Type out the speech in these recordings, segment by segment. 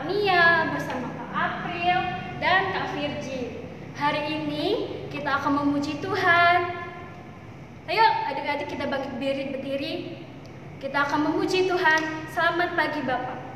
Kak Nia, bersama Kak April, dan Kak Virgi. Hari ini kita akan memuji Tuhan. Ayo adik-adik kita bangkit berdiri. Kita akan memuji Tuhan. Selamat pagi Bapak.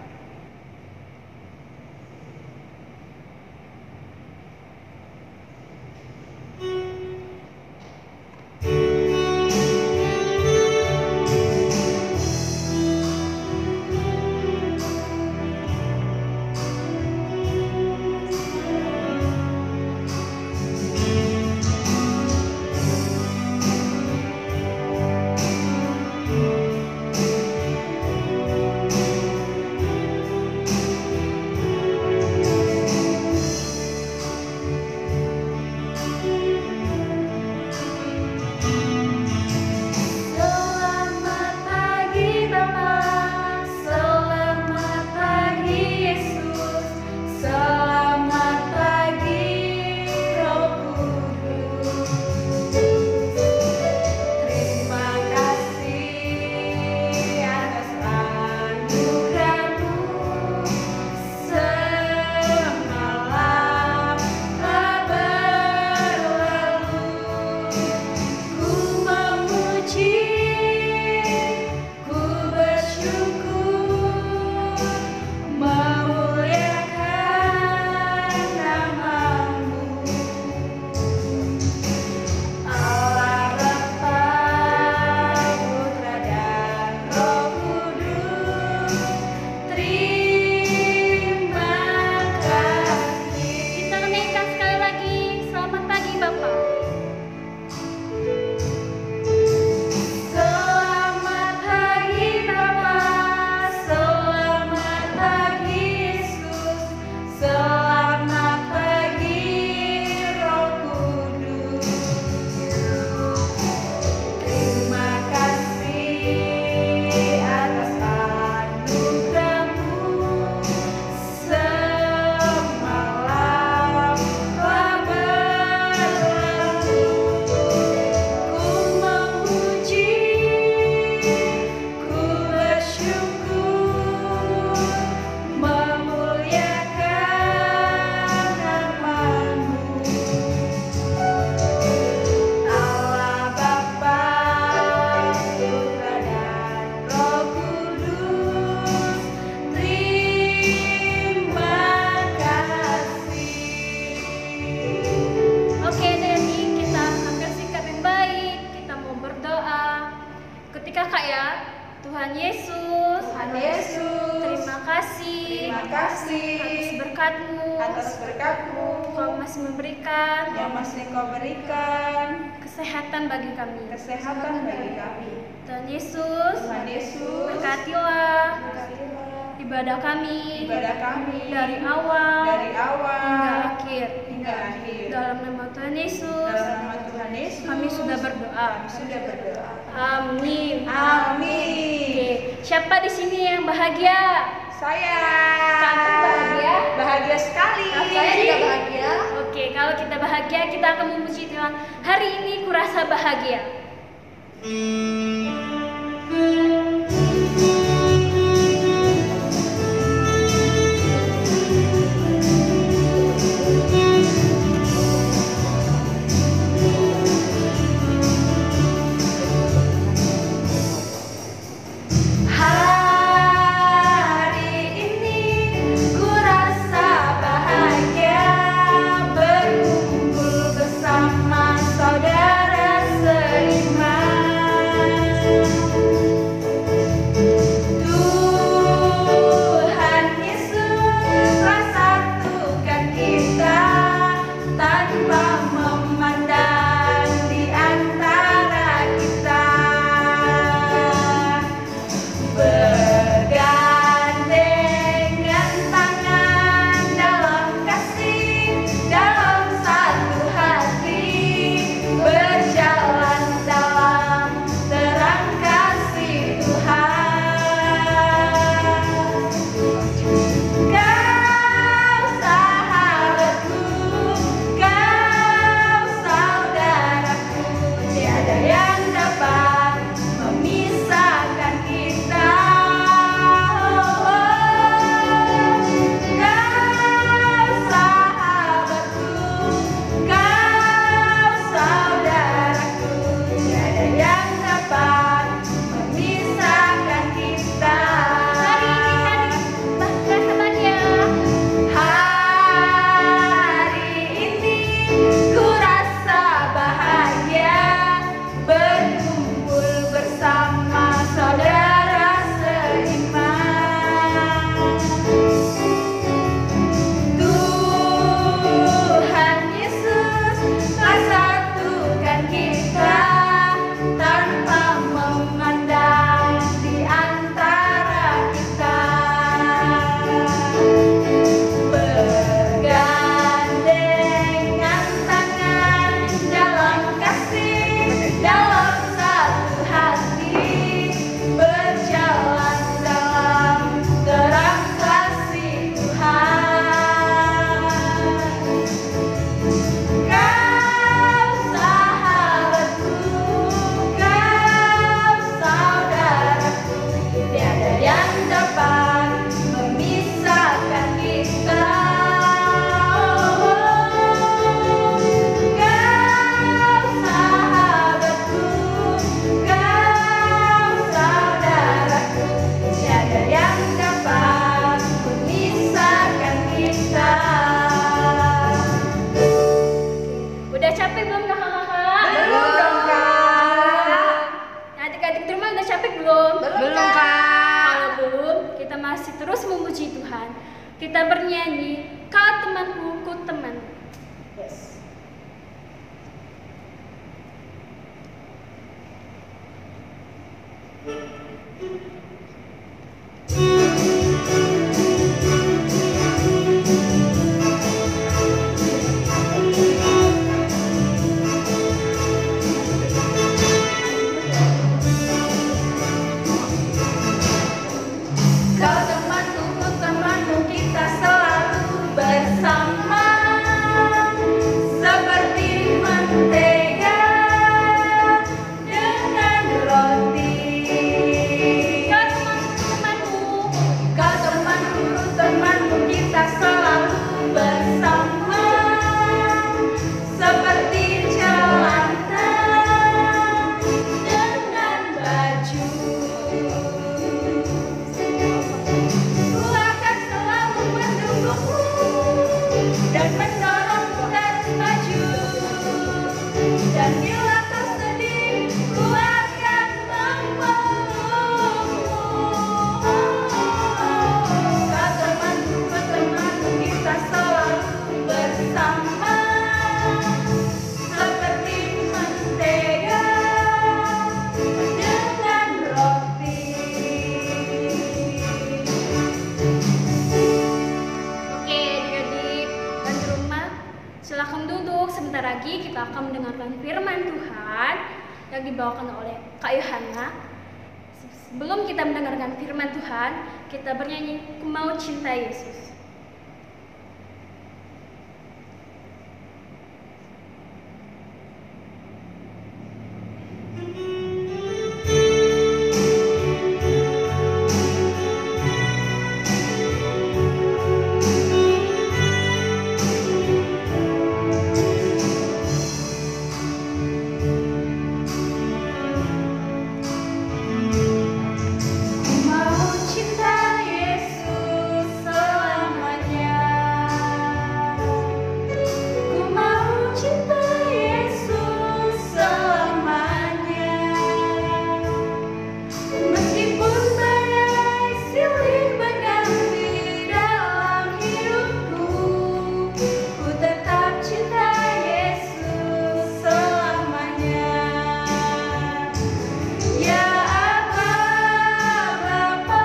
Tuhan Yesus, terima kasih atas berkat-Mu, Kau masih memberikan kesehatan bagi kami. Tuhan Yesus, berkatilah ibadah kami dari awal hingga akhir. Dalam nama Tuhan Yesus, kami sudah berdoa. Amin. Oke. Siapa di sini yang bahagia? Saya. Kamu bahagia? Bahagia sekali. Saya juga bahagia. Oke, kalau kita bahagia, kita akan memuji Tuhan. Hari ini kurasa bahagia. Berkumpul bersama saudara seiman. belum? Belum, Kak. Kalau belum, kita masih terus memuji Tuhan. Kita bernyanyi, kau temanku, ku teman. Yes. Kau temanku, ku temanmu, kita selalu bersama, seperti mentega dengan roti. Kau temanku, Kau temanku, ku temanmu, kita selalu bersama, seperti celana dengan baju. Ku akan selalu mendukungmu dan mendorongmu terus maju. Dan bila kau sedih, ku akan memelukmu. Kau temanku, ku temanku, kita selalu bersama, seperti mentega dengan roti. Oke, adik-adik dan di rumah, silakan duduk. Sebentar lagi kita akan mendengarkan firman Tuhan yang dibawakan oleh Kak Yohana. Sebelum kita mendengarkan firman Tuhan, kita bernyanyi, Ku Mau Cinta Yesus. Ku mau cinta Yesus selamanya. Ku mau cinta Yesus selamanya. Meskipun badai silih berganti dalam hidupku, ku tetap cinta Yesus selamanya. Ya Aba, Bapa,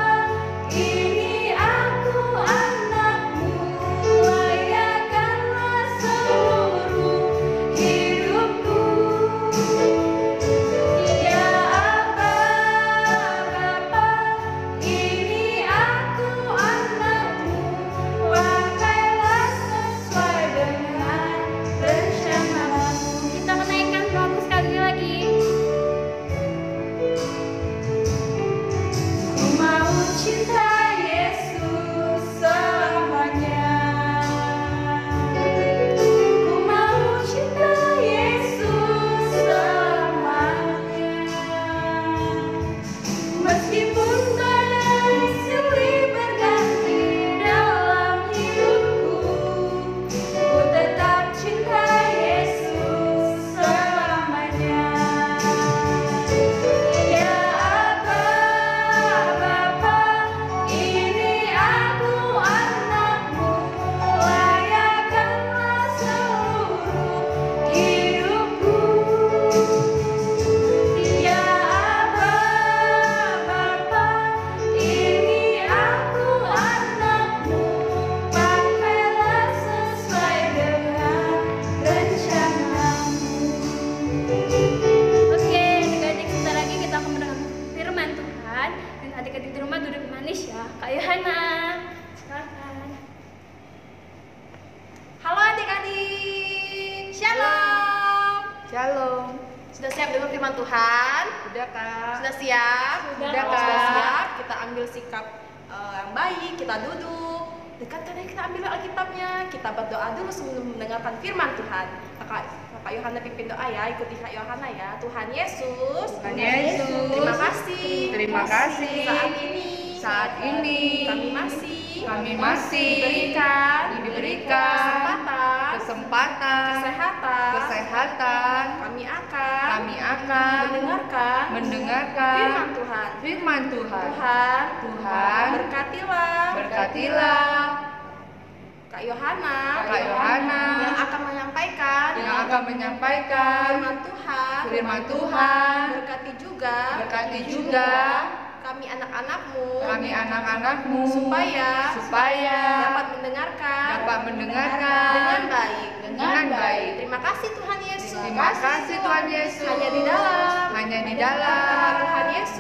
ini aku anakmu, layakkanlah seluruh hidupku. Ya Aba, Bapa, ini aku anakmu, pakailah sesuai dengan rencanamu. Kita menaikkan lagu sekali lagi. Ku mau cinta Yesus selamanya. Ku mau cinta Yesus selamanya. Meskipun badai silih berganti dalam hidupku, ku tetap cinta Yesus selamanya. Ya Aba, Bapa, ini aku anakmu, layakkanlah seluruh hidupku. Ya Aba, Bapa, ini aku anakmu, pakailah sesuai dengan rencanamu. Oke, adik-adik, sebentar lagi kita akan mendengar firman Tuhan. Dan adik-adik di rumah duduk manis ya. Kak Yohana, silakan. Halo adik-adik, Shalom. Shalom. Sudah siap dengar firman Tuhan? Udah, Kak. Sudah siap? Sudah, Kak. Sudah siap? Kita ambil sikap yang baik, kita duduk. Dekatkan ya, kita ambil Alkitabnya. Kita berdoa dulu sebelum mendengarkan firman Tuhan. Kak Yohana pimpin doa ya, ikuti Kak Yohana ya. Tuhan Yesus. Tuhan Yesus. Terima kasih. Terima kasih. Saat ini kami masih diberikan kesempatan kesempatan, kesehatan, kami akan mendengarkan firman Tuhan. Tuhan berkatilah Kak Yohana yang akan menyampaikan firman Tuhan. Berkati juga kami anak-anakmu supaya dapat mendengarkan dengan baik. Terima kasih Tuhan Yesus. Hanya di dalam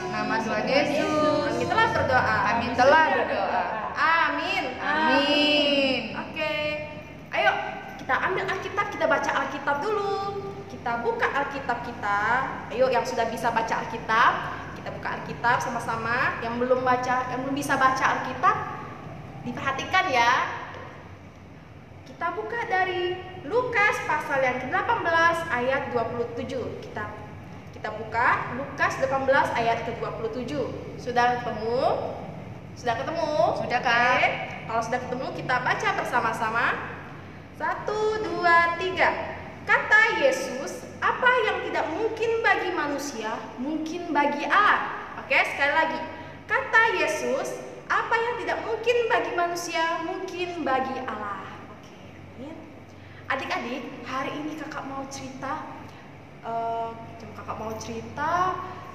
nama Tuhan Yesus kami telah berdoa. Amin. Oke. Ayo kita ambil Alkitab, kita baca Alkitab dulu. Kita buka Alkitab kita. Ayo yang sudah bisa baca Alkitab, kita buka Alkitab sama-sama. Yang belum bisa baca Alkitab, diperhatikan ya. Kita buka dari Lukas pasal yang ke-18 ayat 27. Kita buka Lukas 18 ayat ke-27. Sudah ketemu? Sudah, Kak. Oke. Kalau sudah ketemu, kita baca bersama-sama. 1, 2, 3. Kata Yesus, apa yang tidak mungkin bagi manusia, mungkin bagi Allah. Oke, sekali lagi. Kata Yesus, apa yang tidak mungkin bagi manusia, mungkin bagi Allah. Oke, amin. Adik-adik, hari ini kakak mau cerita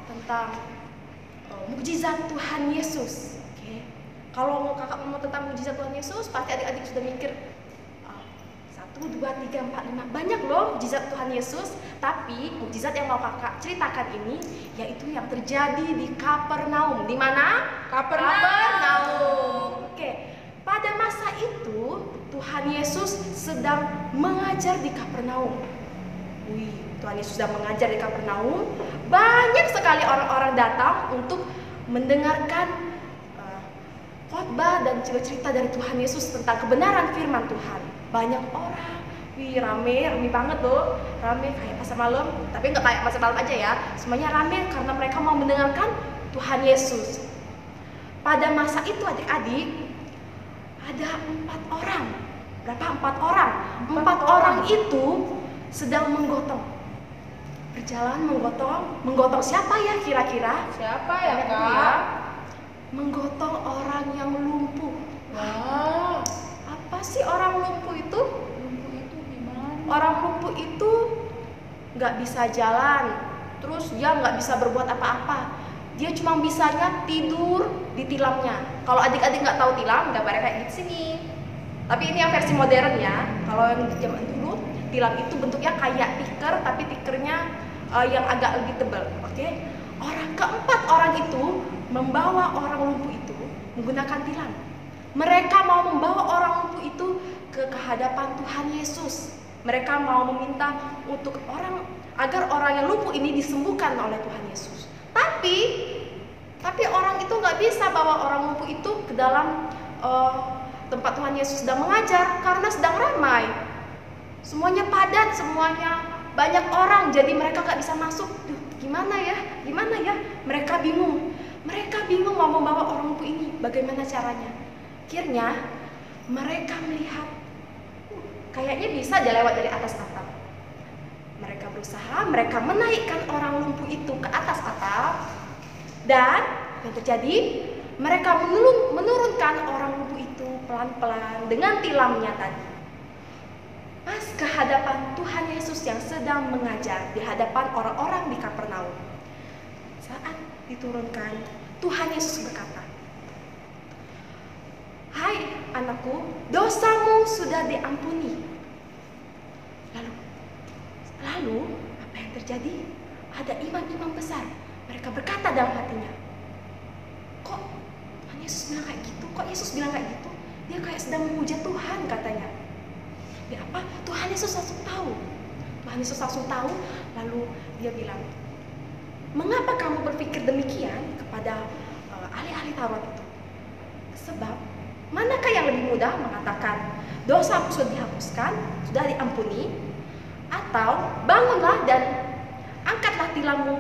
tentang mukjizat Tuhan Yesus. Oke. Kalau kakak mau tentang mukjizat Tuhan Yesus, pasti adik-adik sudah mikir 1, 2, 3, 4, 5. Banyak loh mukjizat Tuhan Yesus. Tapi mukjizat yang mau kakak ceritakan ini yaitu yang terjadi di Kapernaum. Di mana? Kapernaum. Oke. Pada masa itu Tuhan Yesus sedang mengajar di Kapernaum. Tuhan Yesus sedang mengajar di Kapernaum. Banyak sekali orang-orang datang untuk mendengarkan khotbah dan cerita dari Tuhan Yesus tentang kebenaran firman Tuhan. Banyak orang, rame banget loh, rame kayak pasar malam, tapi nggak kayak pasar malam aja ya. Semuanya rame karena mereka mau mendengarkan Tuhan Yesus. Pada masa itu adik-adik ada 4 orang. Berapa? 4 orang. 4 orang itu sedang menggotong. Berjalan menggotong siapa ya kira-kira? Siapa ya, Kak? Kak? Menggotong orang yang lumpuh. Wah, Apa sih orang lumpuh itu? lumpuh itu gimana? Orang lumpuh itu nggak bisa jalan, terus dia nggak bisa berbuat apa-apa. Dia cuma bisanya tidur di tilamnya. Kalau adik-adik nggak tahu tilam, gambarnya kayak di sini. Tapi ini yang versi modern ya. Kalau yang di zaman dulu, tilam itu bentuknya kayak tikar, tapi tikernya yang agak lebih tebal. Oke? Keempat orang itu membawa orang lumpuh itu menggunakan tilam. Mereka mau membawa orang lumpuh itu ke hadapan Tuhan Yesus. Mereka mau meminta agar orang yang lumpuh ini disembuhkan oleh Tuhan Yesus. Tapi orang itu nggak bisa bawa orang lumpuh itu ke dalam tempat Tuhan Yesus sedang mengajar karena sedang ramai. Semuanya padat, semuanya banyak orang, jadi mereka nggak bisa masuk. Gimana ya? Mereka bingung mau membawa orang lumpuh ini. Bagaimana caranya? Akhirnya mereka melihat kayaknya bisa dia lewat dari atas atap. Mereka berusaha, mereka menaikkan orang lumpuh itu ke atas atap. Dan yang terjadi, mereka menurunkan orang lumpuh itu pelan-pelan dengan tilamnya tadi. Pas ke hadapan Tuhan Yesus yang sedang mengajar di hadapan orang-orang di Kapernaum. Saat diturunkan, Tuhan Yesus berkata, "Hai anakku, dosamu sudah diampuni." Lalu apa yang terjadi? Ada imam-imam besar. Mereka berkata dalam hatinya, "Kok Tuhan Yesus bilang kayak gitu? Kok Yesus bilang kayak gitu? Dia kayak sedang memuja Tuhan," katanya. Ya apa? Tuhan Yesus langsung tahu. Lalu dia bilang, "Mengapa kamu berpikir demikian kepada ahli-ahli Taurat itu? Sebab manakah yang lebih mudah mengatakan dosamu sudah dihapuskan, sudah diampuni, atau bangunlah dan angkatlah tilammu?"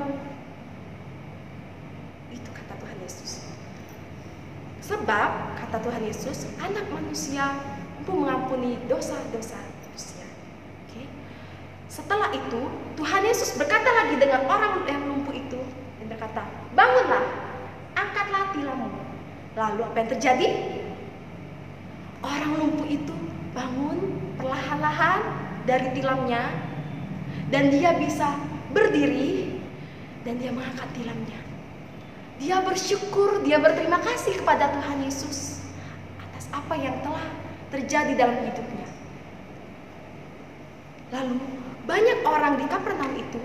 Itu kata Tuhan Yesus. Sebab kata Tuhan Yesus, anak manusia mampu mengampuni dosa-dosa manusia. Setelah itu, Tuhan Yesus berkata lagi dengan orang yang lumpuh itu, dan berkata, bangunlah, angkatlah tilammu. Lalu apa yang terjadi? Orang lumpuh itu bangun perlahan-lahan dari tilamnya, dan dia bisa berdiri, dan dia mengangkat tilamnya. Dia bersyukur, dia berterima kasih kepada Tuhan Yesus atas apa yang telah terjadi dalam hidupnya. Lalu banyak orang di Kapernaum itu,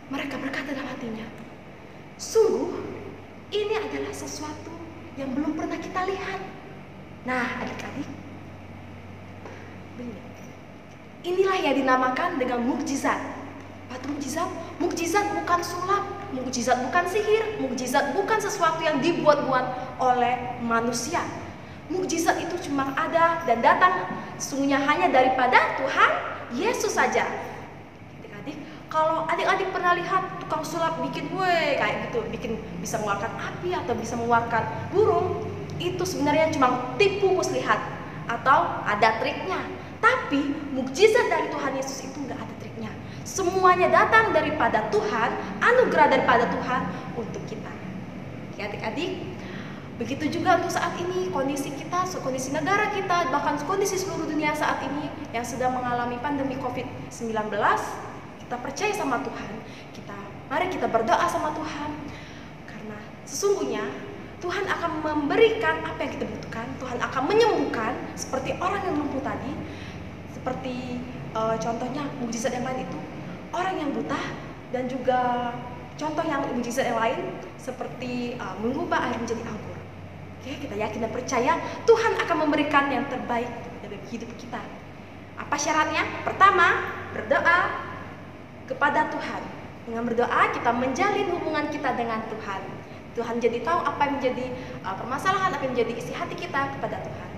mereka berkata dalam hatinya, sungguh ini adalah sesuatu yang belum pernah kita lihat. Nah, adik-adik, inilah yang dinamakan dengan mukjizat. Apa mukjizat? Mukjizat bukan sulap, mukjizat bukan sihir, mukjizat bukan sesuatu yang dibuat-buat oleh manusia. Mukjizat itu cuma ada dan datang sesungguhnya hanya daripada Tuhan Yesus saja. Adik-adik, kalau adik-adik pernah lihat tukang sulap bikin kayak gitu, bikin bisa mengeluarkan api atau bisa mengeluarkan burung, itu sebenarnya cuma tipu muslihat atau ada triknya. Tapi mukjizat dari Tuhan Yesus itu nggak ada triknya. Semuanya datang daripada Tuhan, anugerah daripada Tuhan untuk kita. Oke, adik-adik, begitu juga untuk saat ini kondisi kita, kondisi negara kita, bahkan kondisi seluruh dunia saat ini yang sedang mengalami pandemi COVID-19. Kita percaya sama Tuhan. Mari kita berdoa sama Tuhan, karena sesungguhnya Tuhan akan memberikan apa yang kita butuhkan. Tuhan akan menyembuhkan seperti orang yang lumpuh tadi, seperti contohnya mukjizat yang lain itu orang yang buta, dan juga contoh yang mukjizat yang lain seperti mengubah air menjadi anggur. Oke, kita yakin dan percaya Tuhan akan memberikan yang terbaik dalam hidup kita. Apa syaratnya? Pertama, berdoa kepada Tuhan. Dengan berdoa kita menjalin hubungan kita dengan Tuhan. Tuhan jadi tahu apa yang menjadi permasalahan, apa yang menjadi isi hati kita kepada Tuhan.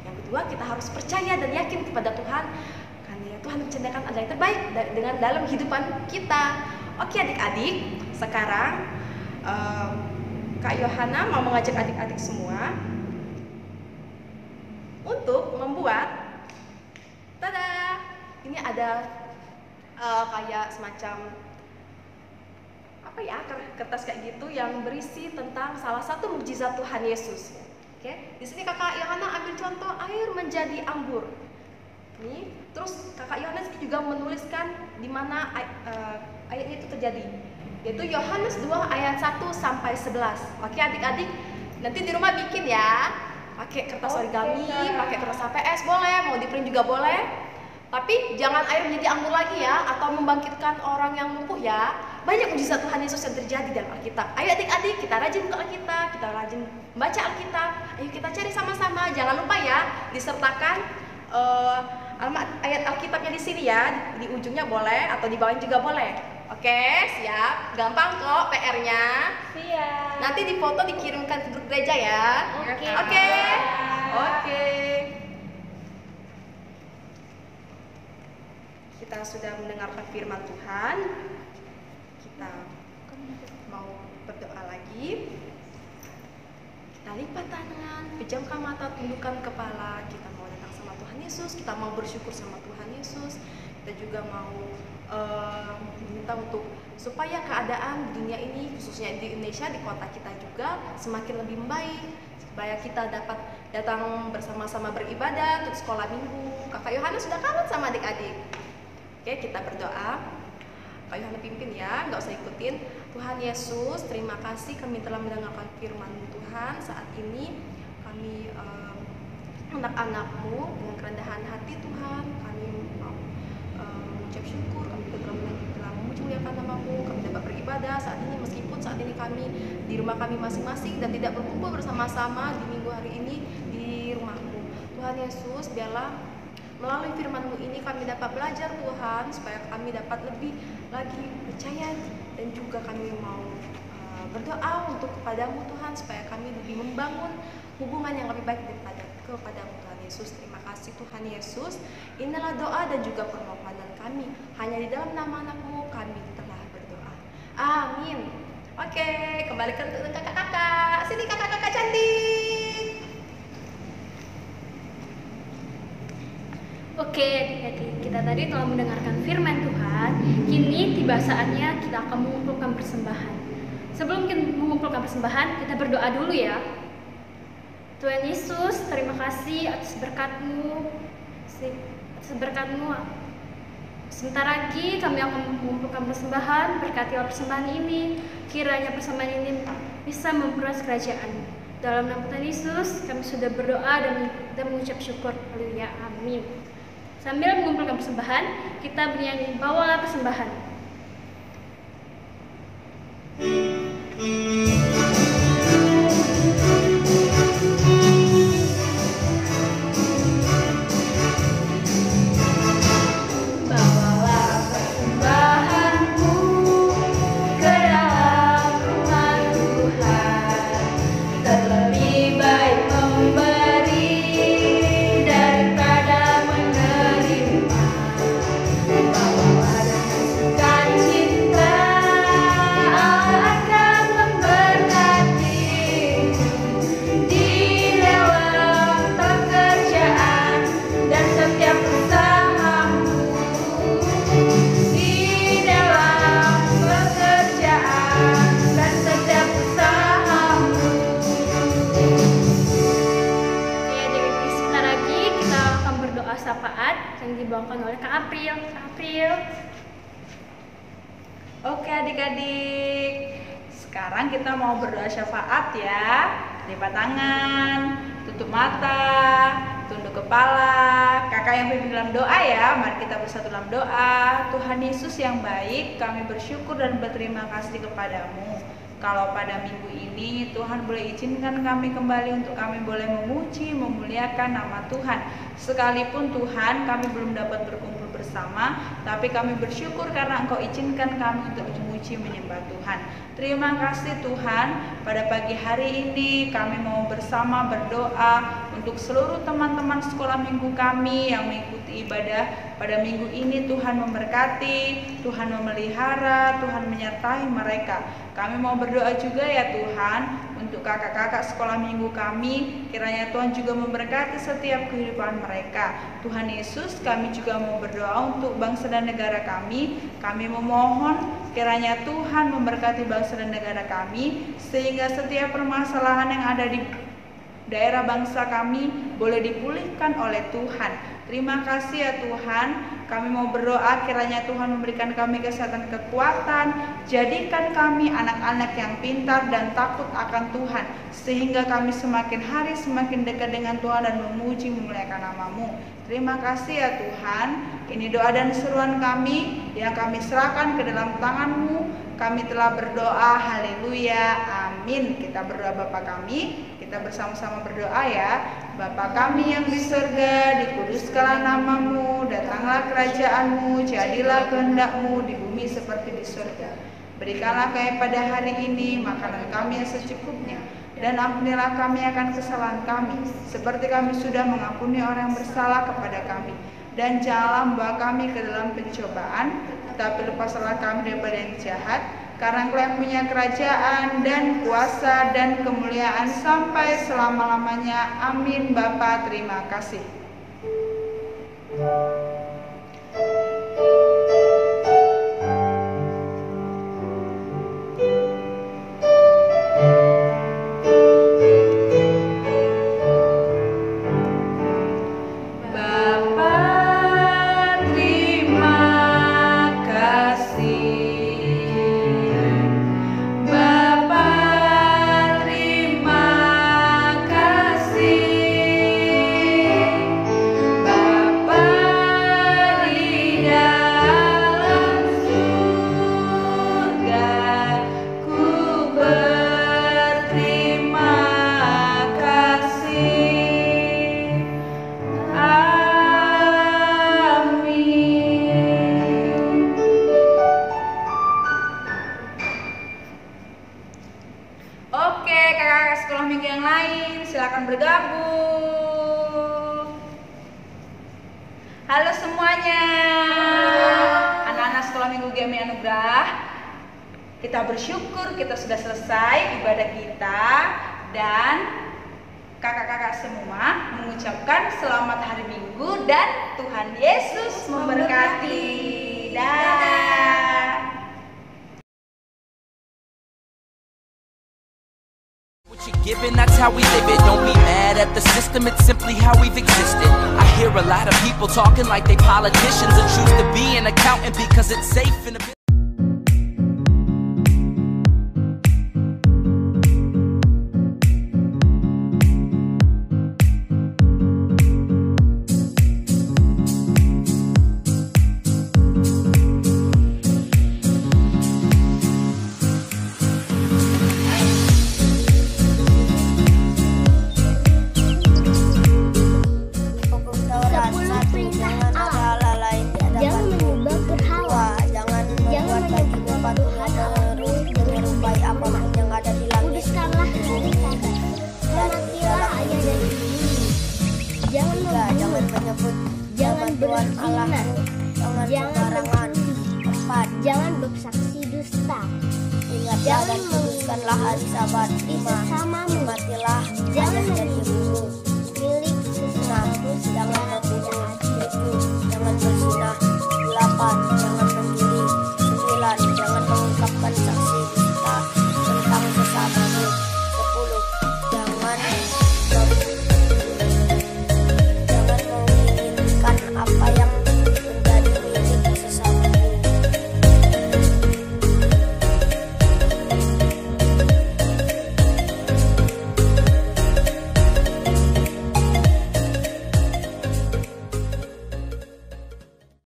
Yang kedua, kita harus percaya dan yakin kepada Tuhan, karena Tuhan menciptakan ada yang terbaik dengan dalam kehidupan kita. Oke adik-adik, sekarang Kak Yohana mau mengajak adik-adik semua untuk membuat, tada, ini ada kayak semacam apa ya, kertas kayak gitu yang berisi tentang salah satu mukjizat Tuhan Yesus. Oke, di sini Kakak Yohana ambil contoh air menjadi anggur. Nih, terus Kakak Yohana juga menuliskan di mana ayatnya itu terjadi, yaitu Yohanes 2 ayat 1 sampai 11. Oke adik-adik, nanti di rumah bikin ya, pakai kertas origami, pakai kertas HPS boleh, mau di print juga boleh. Tapi jangan air menjadi anggur lagi ya, atau membangkitkan orang yang lumpuh ya. Banyak mukjizat Tuhan Yesus yang terjadi dalam Alkitab. Ayo adik-adik, kita rajin buka Alkitab, kita rajin baca Alkitab. Ayo kita cari sama-sama. Jangan lupa ya, disertakan ayat Alkitabnya di sini ya. Di ujungnya boleh, atau di bawahnya juga boleh. Oke, siap. Gampang kok PR-nya. Siap. Nanti difoto dikirimkan ke grup gereja ya. Oke. Oke. Oke. Kita sudah mendengarkan firman Tuhan. Kita mau berdoa lagi. Kita lipat tangan, pejamkan mata, tundukkan kepala. Kita mau datang sama Tuhan Yesus. Kita mau bersyukur sama Tuhan Yesus. Kita juga mau meminta untuk supaya keadaan di dunia ini, khususnya di Indonesia, di kota kita juga semakin lebih baik, supaya kita dapat datang bersama-sama beribadah untuk sekolah minggu. Kakak Yohanes sudah kangen sama adik-adik. Oke, kita berdoa. Kak Yohanes pimpin ya, nggak usah ikutin. Tuhan Yesus, terima kasih kami telah mendengarkan firman Tuhan saat ini. Kami anak-anak-Mu dengan kerendahan hati Tuhan, kami mau mengucap syukur, kami telah memuliakan nama-Mu, kami dapat beribadah saat ini, meskipun saat ini kami di rumah kami masing-masing dan tidak berkumpul bersama-sama di minggu hari ini di rumah-Mu. Tuhan Yesus, biarlah melalui firman-Mu ini kami dapat belajar Tuhan, supaya kami dapat lebih lagi percaya, dan juga kami mau berdoa untuk kepadamu Tuhan, supaya kami lebih membangun hubungan yang lebih baik kepadamu Tuhan Yesus. Terima kasih Tuhan Yesus. Inilah doa dan juga permohonan kami. Hanya di dalam nama anak-Mu kami telah berdoa. Amin. Oke, kembali ke kakak-kakak. Sini kakak-kakak cantik. Oke, adik-adik, kita tadi telah mendengarkan firman Tuhan. Kini tiba saatnya kita akan mengumpulkan persembahan. Sebelum kita mengumpulkan persembahan, kita berdoa dulu ya. Tuhan Yesus, terima kasih atas berkat-Mu. Sebentar lagi kami akan mengumpulkan persembahan. Berkatilah persembahan ini. Kiranya persembahan ini bisa memperluas kerajaan. Dalam nama Tuhan Yesus, kami sudah berdoa dan mengucap syukur. Haleluya, amin. Sambil mengumpulkan persembahan, kita bernyanyi Bawalah Persembahan. Yang dibawakan oleh Kak April. Oke adik-adik, sekarang kita mau berdoa syafaat ya. Lipat tangan, tutup mata, tunduk kepala. Kakak yang pimpin dalam doa ya. Mari kita bersatu dalam doa. Tuhan Yesus yang baik, kami bersyukur dan berterima kasih kepadamu. Kalau pada minggu ini Tuhan boleh izinkan kami kembali untuk kami boleh memuji, memuliakan nama Tuhan. Sekalipun Tuhan kami belum dapat berkumpul bersama, tapi kami bersyukur karena Engkau izinkan kami untuk memuji, menyembah Tuhan. Terima kasih Tuhan, pada pagi hari ini kami mau bersama berdoa untuk seluruh teman-teman sekolah minggu kami yang mengikuti ibadah pada minggu ini. Tuhan memberkati, Tuhan memelihara, Tuhan menyertai mereka. Kami mau berdoa juga ya Tuhan untuk kakak-kakak sekolah minggu kami. Kiranya Tuhan juga memberkati setiap kehidupan mereka. Tuhan Yesus, kami juga mau berdoa untuk bangsa dan negara kami. Kami memohon kiranya Tuhan memberkati bangsa dan negara kami, sehingga setiap permasalahan yang ada di daerah bangsa kami boleh dipulihkan oleh Tuhan. Terima kasih ya Tuhan. Kami mau berdoa kiranya Tuhan memberikan kami kesehatan, kekuatan. Jadikan kami anak-anak yang pintar dan takut akan Tuhan, sehingga kami semakin hari semakin dekat dengan Tuhan dan memuji, memuliakan nama-Mu. Terima kasih ya Tuhan. Ini doa dan seruan kami yang kami serahkan ke dalam tangan-Mu. Kami telah berdoa, haleluya, amin. Kita berdoa Bapa kami. Kita bersama-sama berdoa ya. Bapa kami yang di surga, dikuduskanlah nama-Mu, datanglah kerajaan-Mu, jadilah kehendak-Mu di bumi seperti di surga. Berikanlah kami pada hari ini makanan kami yang secukupnya, dan ampunilah kami akan kesalahan kami, seperti kami sudah mengampuni orang yang bersalah kepada kami. Dan janganlah membawa kami ke dalam pencobaan, tetapi lepaslah kami daripada yang jahat. Karena Engkau yang punya kerajaan dan kuasa dan kemuliaan sampai selama-lamanya. Amin. Bapa, terima kasih. Silakan bergabung. Halo semuanya, anak-anak sekolah minggu GMI Anugerah. Kita bersyukur kita sudah selesai ibadah kita, dan kakak-kakak semua mengucapkan selamat hari Minggu dan Tuhan Yesus memberkati. Dadah. What you're given, that's how we live it. Don't be mad at the system, it's simply how we've existed. I hear a lot of people talking like they politicians and choose to be an accountant because it's safe in a bit. Jangan bersaksi dusta. Ingatlah dan kuduskanlah hari Sabat. 5. Hormatilah